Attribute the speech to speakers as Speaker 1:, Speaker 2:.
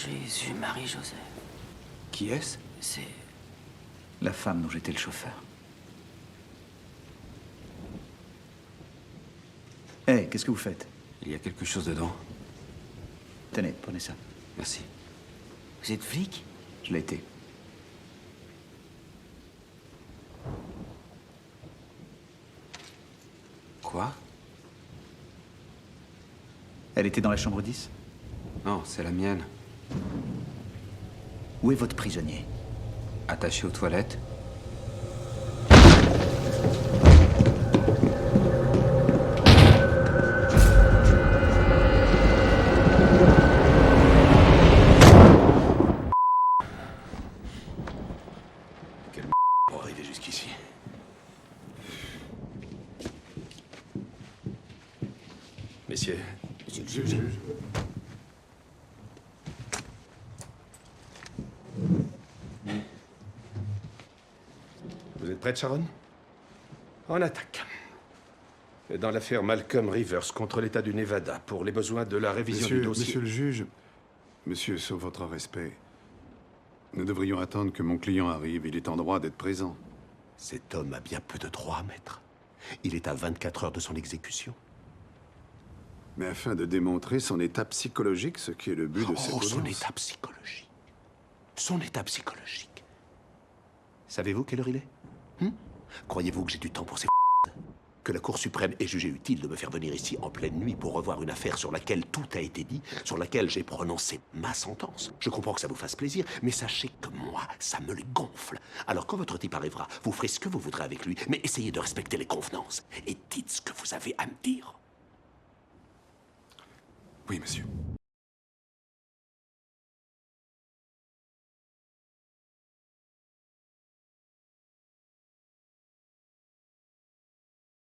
Speaker 1: Jésus, Marie-Joseph.
Speaker 2: Qui est-ce?
Speaker 1: C'est...
Speaker 2: La femme dont j'étais le chauffeur. Hé, qu'est-ce que vous faites?
Speaker 3: Il y a quelque chose dedans.
Speaker 2: Tenez, prenez ça.
Speaker 3: Merci.
Speaker 1: Vous êtes flic?
Speaker 2: Je l'ai été.
Speaker 3: Quoi?
Speaker 2: Elle était dans la chambre 10?
Speaker 3: Non, c'est la mienne.
Speaker 2: Où est votre prisonnier?
Speaker 3: Attaché aux toilettes.
Speaker 4: Quel pour arriver jusqu'ici. Messieurs,
Speaker 1: Monsieur le juge.
Speaker 4: vous êtes prête, Sharon? On attaque. Dans l'affaire Malcolm Rivers contre l'État du Nevada, pour les besoins de la révision du dossier...
Speaker 5: Monsieur le juge, monsieur, sauf votre respect, nous devrions attendre que mon client arrive. Il est en droit d'être présent.
Speaker 4: Cet homme a bien peu de droits, maître. Il est à 24 heures de son exécution.
Speaker 5: Mais afin de démontrer son état psychologique, ce qui est le but de cette
Speaker 4: Oh, son
Speaker 5: audience.
Speaker 4: état psychologique. Son état psychologique. Savez-vous quelle heure il est? Croyez-vous que j'ai du temps pour ces que la Cour suprême ait jugé utile de me faire venir ici en pleine nuit pour revoir une affaire sur laquelle tout a été dit, sur laquelle j'ai prononcé ma sentence? Je comprends que ça vous fasse plaisir, mais sachez que moi, ça me le gonfle. Alors quand votre type arrivera, vous ferez ce que vous voudrez avec lui, mais essayez de respecter les convenances. Et dites ce que vous avez à me dire.
Speaker 5: Oui, monsieur.